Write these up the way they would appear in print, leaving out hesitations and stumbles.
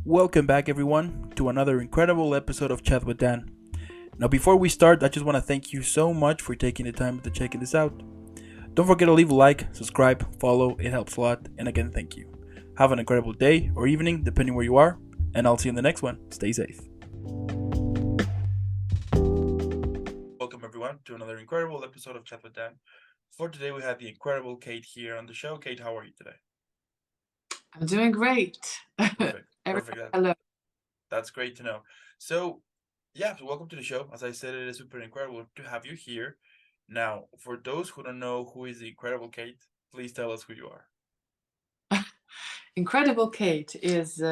Welcome back, everyone, to another incredible episode of Chat with Dan. Now, before we start, I just want to thank you so much for taking the time to checking this out. Don't forget to leave a like, subscribe, follow, it helps a lot, and again, thank you. Have an incredible day or evening, depending where you are, and I'll see you in the next one. Stay safe. Welcome, everyone, to another incredible episode of Chat with Dan. For today, we have the incredible Kate here on the show. Kate, how are you today? I'm doing great. Perfect. Everyone, Perfect. hello. That's great to know. So welcome to the show. As I said, it is super incredible to have you here. Now, for those who don't know who is the incredible Kate, please tell us who you are. Incredible Kate is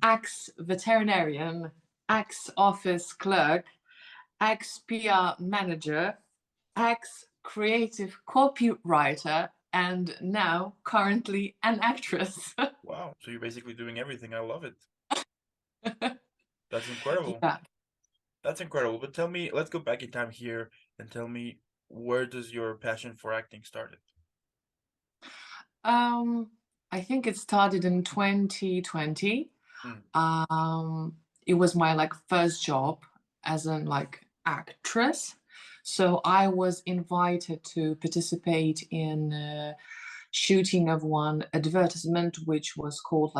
ex-veterinarian, ex-office clerk, ex-PR manager, ex-creative copywriter, and now currently an actress. Wow. So you're basically doing everything. I love it. That's incredible. Yeah. That's incredible. But tell me, let's go back in time here and tell me, where does your passion for acting started? Um, I think it started in 2020. Mm, It was my first job as an actress. So I was invited to participate in shooting of one advertisement, which was called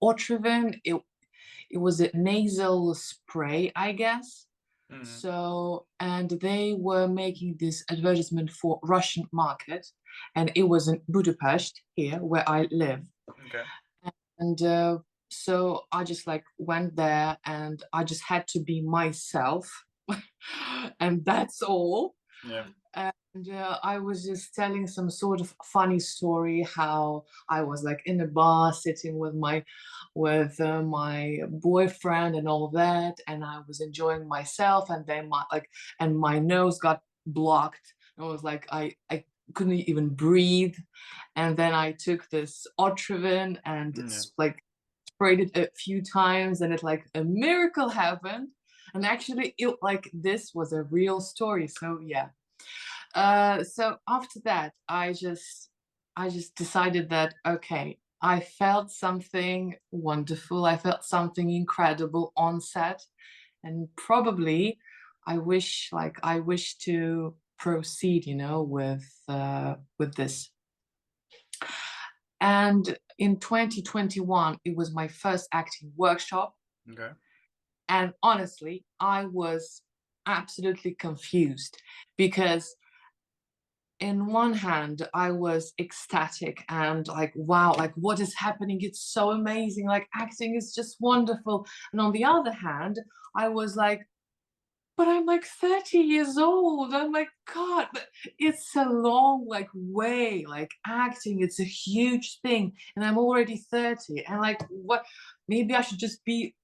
Otrivin. It was a nasal spray, I guess. mm, So, and they were making this advertisement for Russian market, and it was in Budapest here where I live. okay. And so I just went there and I just had to be myself. And that's all. Yeah. And I was just telling some sort of funny story how I was in a bar sitting with my boyfriend and all that, and I was enjoying myself, and then my nose got blocked. I was I couldn't even breathe, and then I took this Otrivin and Yeah. sprayed it a few times, and it a miracle happened. And actually, this was a real story. So yeah. So after that, I just decided that okay, I felt something wonderful. I felt something incredible on set, and probably I wish to proceed, with this. And in 2021, it was my first acting workshop. Okay. And honestly, I was absolutely confused because in one hand I was ecstatic and wow, what is happening, it's so amazing, acting is just wonderful. And on the other hand, I was but I'm 30 years old. I'm God, but it's a long way. Acting, it's a huge thing. And I'm already 30. And what, maybe I should just be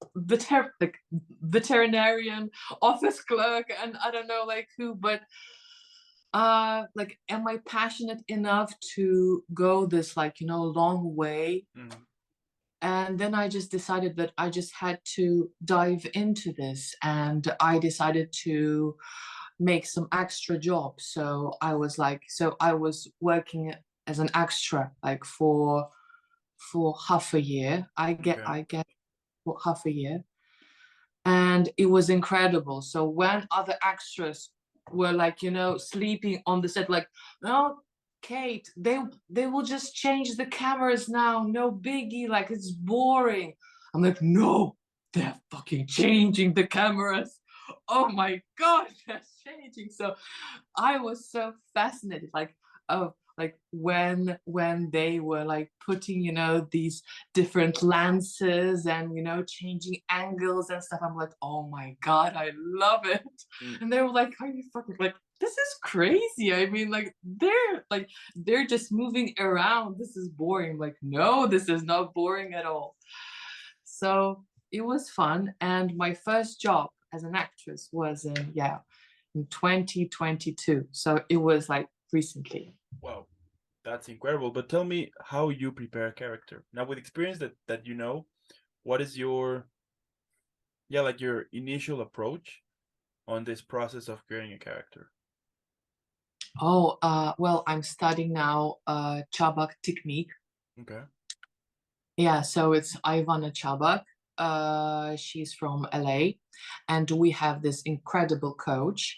veterinarian, office clerk, and I don't know who, but am I passionate enough to go this long way? Mm, And then I just decided that I just had to dive into this, and I decided to make some extra jobs. So I was working as an extra for half a year. okay. I get for half a year, and it was incredible. So when other extras were sleeping on the set, oh, Kate, they will just change the cameras now, no biggie, it's boring. I'm no, they're fucking changing the cameras. Oh my god, they're changing. So I was so fascinated, oh, when they were putting these different lenses and changing angles and stuff. I'm oh my god, I love it. Mm, And they were are you fucking this is crazy. I mean, they're just moving around, this is boring. No, this is not boring at all. So it was fun, and my first job as an actress was in 2022. So it was recently. wow. That's incredible. But tell me how you prepare a character. Now, with experience that what is your your initial approach on this process of creating a character? Oh, well, I'm studying now Chabak technique. Okay. Yeah, so it's Ivana Chabak. She's from LA, and we have this incredible coach.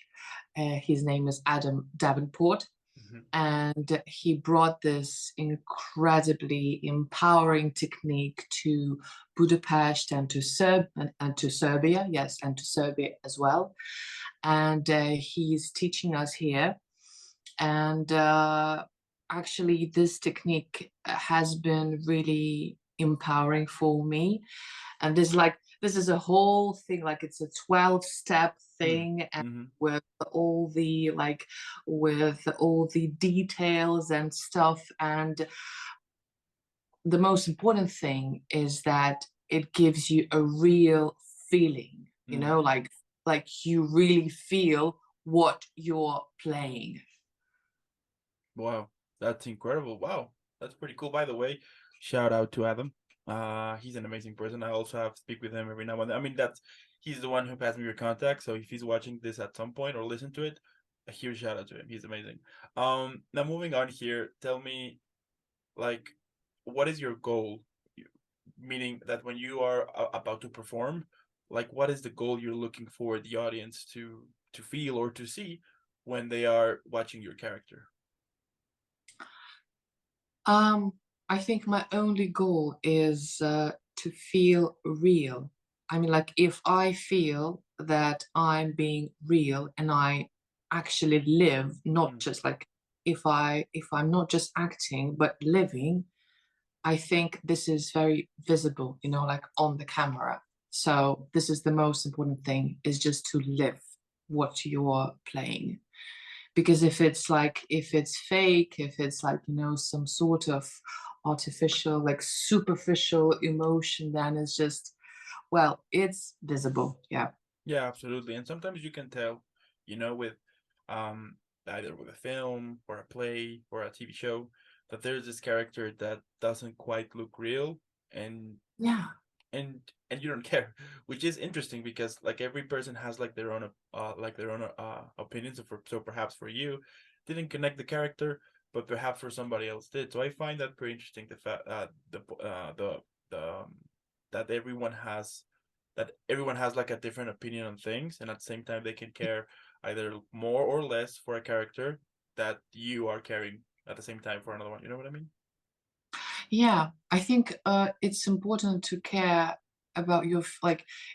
His name is Adam Davenport, Mhm. and he brought this incredibly empowering technique to Budapest and to and to Serbia, yes, and to Serbia as well. And he's teaching us here. And actually, this technique has been really empowering for me. And this is a whole thing, like it's a 12-step Mm. thing, and Mhm. with all the like with all the details and stuff. And the most important thing is that it gives you a real feeling, Mm. like you really feel what you're playing. Wow, that's incredible. Wow, that's pretty cool. By the way, shout out to Adam. He's an amazing person. I also have to speak with him every now and then. I mean, that's he's the one who passed me your contact. So if he's watching this at some point or listen to it, a huge shout out to him. He's amazing. Now moving on here, tell me, like, what is your goal? Meaning that when you are about to perform, like, what is the goal you're looking for the audience to feel or to see when they are watching your character? Um, I think my only goal is to feel real. I mean, like if I feel that I'm being real and I actually live, not Mm. just like if I'm not just acting but living, I think this is very visible, like on the camera. So this is the most important thing, is just to live what you're playing. Because if it's fake, if it's like, some sort of artificial, like superficial emotion, then it's just, well, it's visible. Yeah. Yeah, absolutely. And sometimes you can tell, with um either with a film or a play or a TV show, that there's this character that doesn't quite look real, and Yeah. and and you don't care, which is interesting because like every person has like their own opinions. So perhaps for you didn't connect the character, but perhaps for somebody else did. So I find that pretty interesting, the fact the that everyone has like a different opinion on things, and at the same time they can care either more or less for a character that you are carrying at the same time for another one. You know what I mean? Yeah, I think it's important to care about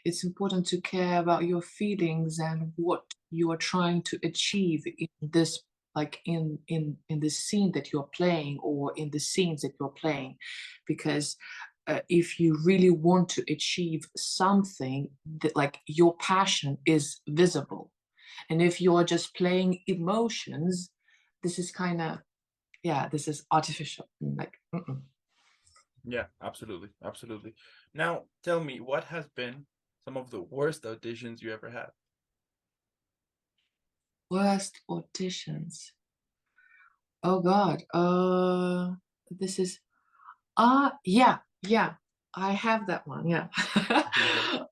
it's important to care about your feelings and what you are trying to achieve in this, like in the scene that you're playing, or in the scenes that you're playing. Because if you really want to achieve something, that like your passion is visible. And if you're just playing emotions, this is kind of, yeah, this is artificial. Like, mm-mm. Yeah, absolutely, absolutely. Now, tell me, what has been some of the worst auditions you ever had? Worst auditions. Oh God. This is yeah, yeah. I have that one. Yeah. Okay.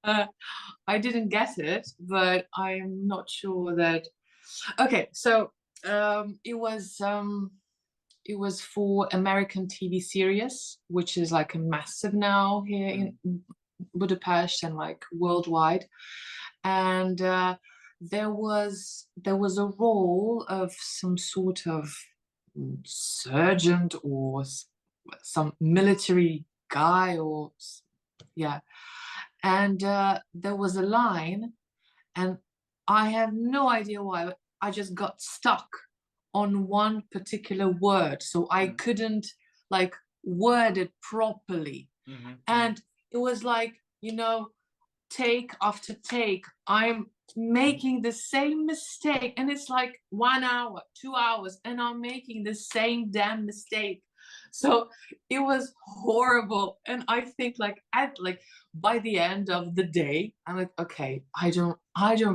uh, I didn't get it, but I'm not sure that. Okay, so it was for American TV series, which is like a massive now here Mm, in Budapest and like worldwide. And there was a role of some sort of surgeon or some military guy, or yeah. And there was a line, and I have no idea why, but I just got stuck on one particular word, so I mm, couldn't like word it properly. mm-hmm, mm-hmm, And it was like, take after take, I'm making the same mistake, and it's like 1 hour, 2 hours, and I'm making the same damn mistake. So it was horrible. And I think like at like by the end of the day, I'm like, okay, I don't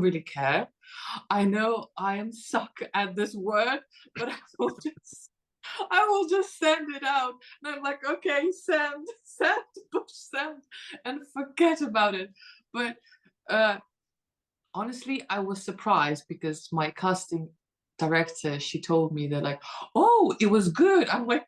really care. I know I am suck at this word, but I will just send it out. And I'm like, okay, send, send, push send, and forget about it. But uh, honestly, I was surprised because my casting director, she told me that like, oh, it was good. I'm like,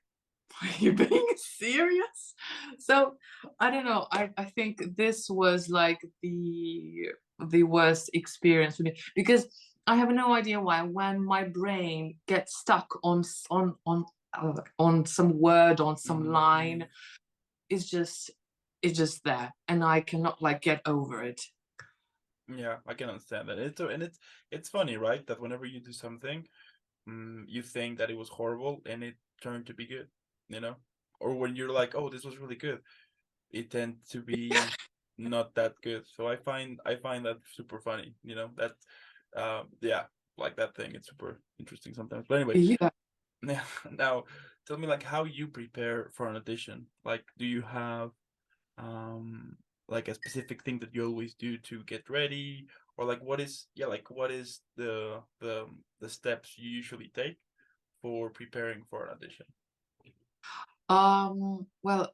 Are you being serious? So I don't know. I think this was like the worst experience for me because I have no idea why when my brain gets stuck on some word on some line, it's just it's just there and I cannot like get over it. Yeah, I can understand that. It's funny, right? That whenever you do something, you think that it was horrible and it turned to be good, you know? Or when you're like, oh, this was really good, it tends to be not that good. So I find that super funny, that yeah, like that thing. It's super interesting sometimes. But anyway, Yeah. yeah, now tell me like how you prepare for an audition. Like, do you have um like a specific thing that you always do to get ready, or like what is the steps you usually take for preparing for an audition? Well,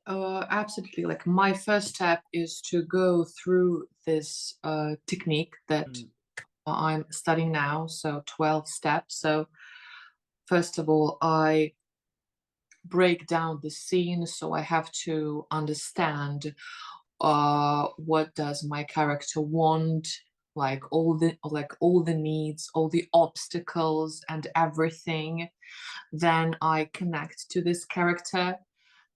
absolutely. Like my first step is to go through this technique that Mm, I'm studying now, so 12 steps. So first of all, I break down the scene, so I have to understand what does my character want, like all the needs, all the obstacles and everything. Then I connect to this character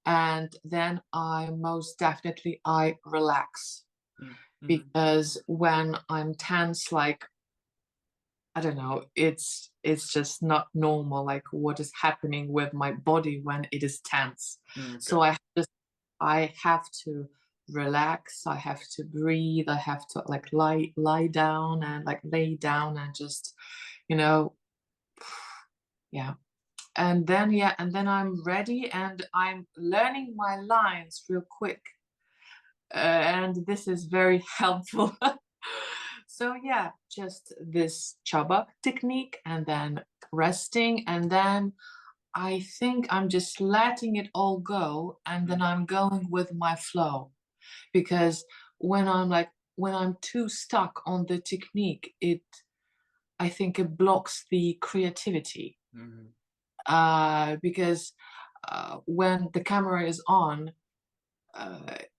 and then I most definitely I relax mm, mm, because when I'm tense, like I don't know, it's just not normal, like what is happening with my body when it is tense. okay. So I have to relax, I have to breathe, I have to like lie down and like lay down and just, you know, yeah. And then I'm ready and I'm learning my lines real quick. And this is very helpful. So yeah, just this chabak technique and then resting and then I think I'm just letting it all go and then Mm, I'm going with my flow because when I'm too stuck on the technique, it I think it blocks the creativity. mm, Because when the camera is on,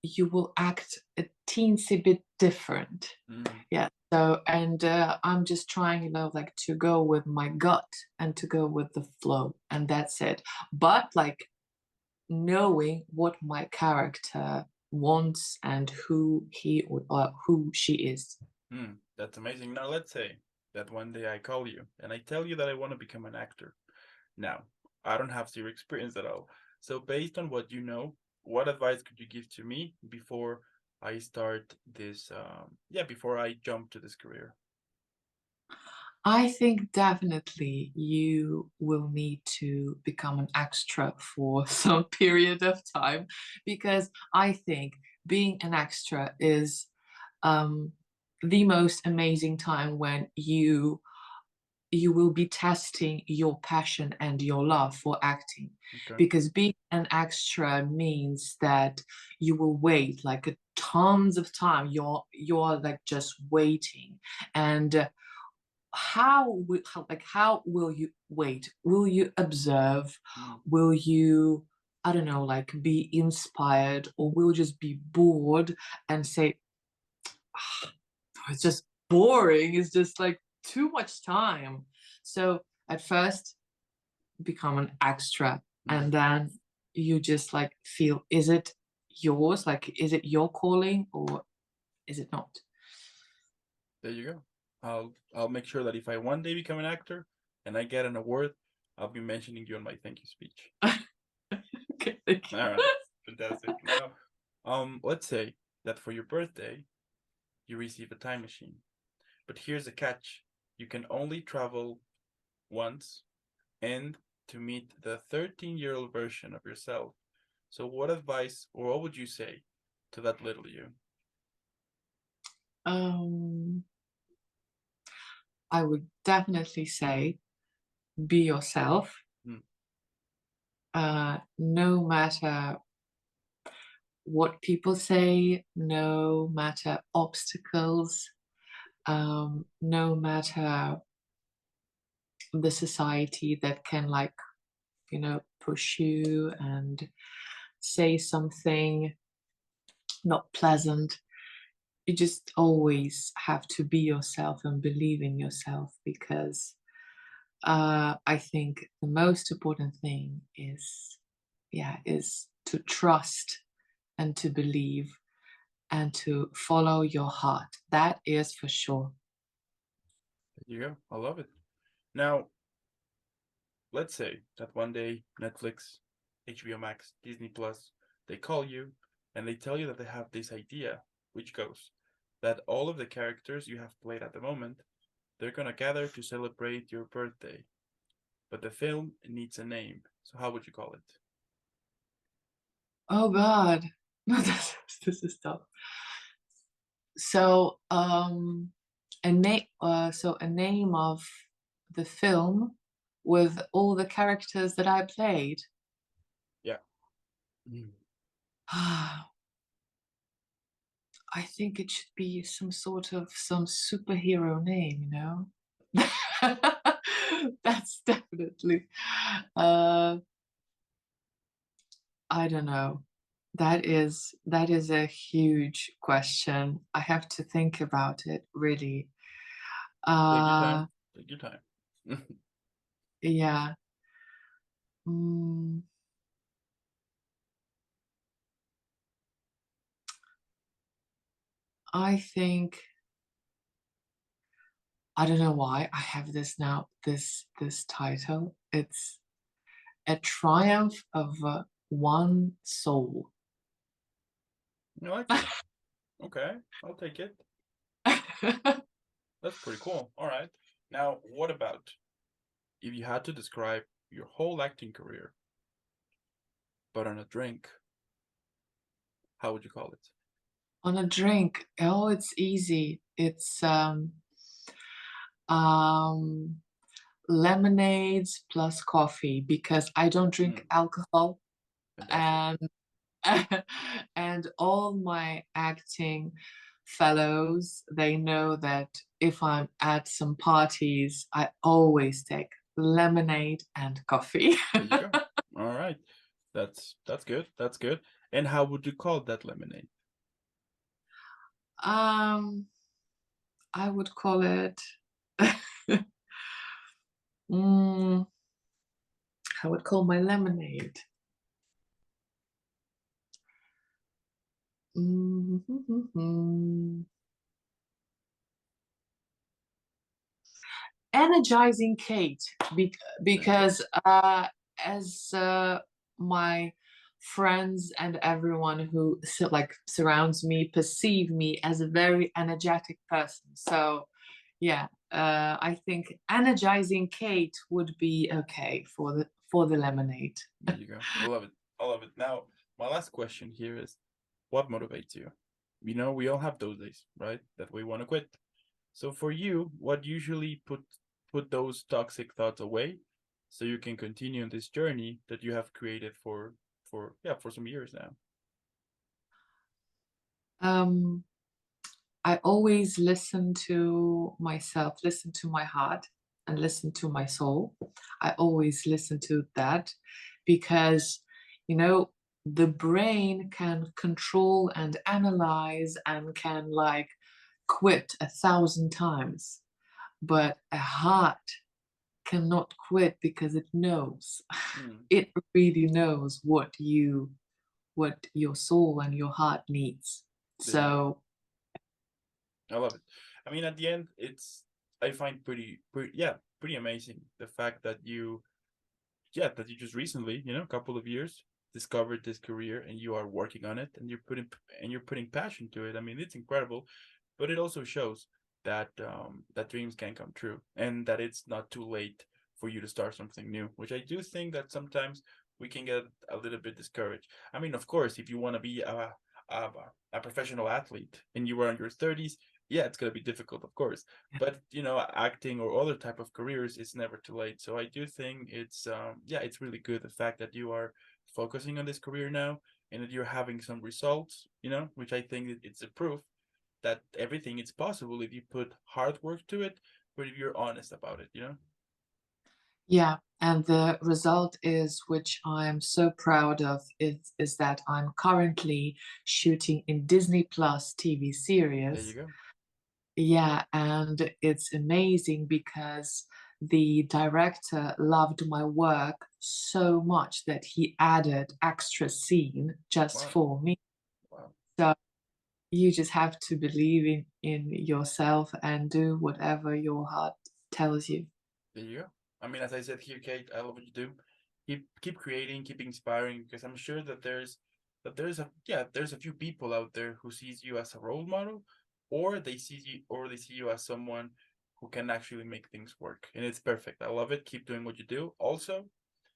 you will act a teensy bit different. mm, Yeah. So, and I'm just trying, like to go with my gut and to go with the flow, and that's it. But like knowing what my character wants and who he or who she is. that's amazing. Now let's say that one day I call you and I tell you that I want to become an actor. Now, I don't have zero experience at all. So based on what you know, what advice could you give to me before I start this before I jump to this career? I think definitely you will need to become an extra for some period of time because I think being an extra is um, the most amazing time when you will be testing your passion and your love for acting Okay. because being an extra means that you will wait like a tons of time you're like just waiting and how will you wait? Will you observe? Mm, Will you, I don't know, like be inspired, or will you just be bored and say, "Ah, it's just boring, it's just like too much time." So at first become an extra and mm. then you just like feel, is it yours? Like, is it your calling or is it not? There you go. I'll make sure that if I one day become an actor and I get an award, I'll be mentioning you in my thank you speech. Okay, thank All you. right. Fantastic. Now, let's say that for your birthday you receive a time machine. But here's a catch. You can only travel once and to meet the 13-year-old version of yourself. So what advice or what would you say to that little you? Um, I would definitely say be yourself, Mm, no matter what people say, no matter obstacles, no matter the society that can like, push you and say something not pleasant. You just always have to be yourself and believe in yourself, because I think the most important thing is to trust and to believe and to follow your heart. That is for sure. There you go. I love it. Now, let's say that one day Netflix, HBO Max, Disney Plus, they call you and they tell you that they have this idea, which goes that all of the characters you have played at the moment, they're gonna gather to celebrate your birthday. But the film needs a name. So how would you call it? Oh God. No, this is tough. So a name of the film with all the characters that I played. Yeah. Mm. I think it should be some sort of some superhero name. That's definitely I don't know. That is a huge question. I have to think about it really. Take your time. Uh Take your time. yeah. Mm, I think I don't know why I have this now, this title. It's a triumph of one soul. I like it. Okay, I'll take it. That's pretty cool. All right. Now, what about if you had to describe your whole acting career, but on a drink? How would you call it? On a drink. Oh, it's easy. It's um lemonades plus coffee, because I don't drink Mm, alcohol, fantastic. and and all my acting fellows, they know that if I'm at some parties, I always take lemonade and coffee. There you go. All right. That's good. That's good. And how would you call that lemonade? um I would call it mm, I would call my lemonade. Mm, Energizing Kate, There you go. because as my friends and everyone who surrounds me perceive me as a very energetic person. So yeah, I think energizing Kate would be okay for the lemonade. There you go. I love it. I love it. Now, my last question here is what motivates you? We all have those days, right? That we want to quit. So for you, what usually put those toxic thoughts away so you can continue on this journey that you have created for some years now? Um, I always listen to myself, listen to my heart, and listen to my soul. I always listen to that, because, you know, the brain can control and analyze and can like quit 1,000 times, but a heart cannot quit because it knows. Mm, It really knows what your soul and your heart needs. there you go. So I love it. I mean, at the end, I find pretty amazing the fact that you just recently, a couple of years, discovered this career and you are working on it and you're putting passion to it. I mean, it's incredible, but it also shows that dreams can come true and that it's not too late for you to start something new, which I do think that sometimes we can get a little bit discouraged. I mean, of course, if you want to be a a professional athlete and you are in your 30s, yeah, it's going to be difficult, of course, but acting or other type of careers, it's never too late. So I do think it's really good the fact that you are focusing on this career now and that you're having some results, which I think it's a proof that everything is possible if you put hard work to it, but if you're honest about it. Yeah, and the result is, which I'm so proud of, is that I'm currently shooting in Disney Plus TV There you series. go. Yeah, and it's amazing because the director loved my work so much that he added extra scene just Wow. for me. Wow. So you just have to believe in yourself and do whatever your heart tells you. There you go. I mean, as I said here, Kate, I love what you do. Keep creating, keep inspiring, because I'm sure there's a few people out there who sees you as a role model, or they see you as someone who can actually make things work, and it's perfect. I love it. Keep doing what you do. Also,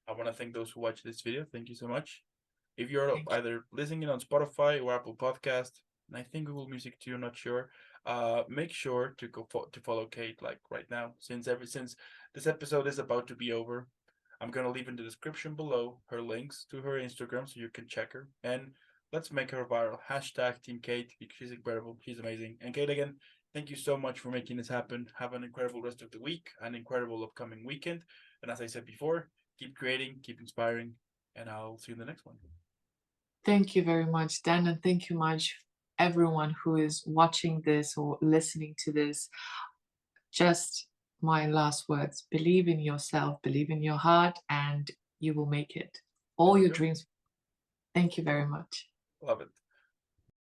I want to thank those who watch this video. Thank you so much. If you're Thank you. either listening on Spotify or Apple Podcast, and I think Google Music too, not sure, make sure to to follow Kate like right now. Since this episode is about to be over, I'm gonna leave in the description below her links to her Instagram so you can check her, and let's make her viral. Hashtag Team Kate because she's incredible. She's amazing. And Kate, again, thank you so much for making this happen. Have an incredible rest of the week, an incredible upcoming weekend, and as I said before, keep creating, keep inspiring, and I'll see you in the next one. Thank you very much, Dan, and thank you much everyone who is watching this or listening to this. Just my last words: believe in yourself, believe in your heart, and you will make it. There All you your go. dreams. Thank you very much. Love it.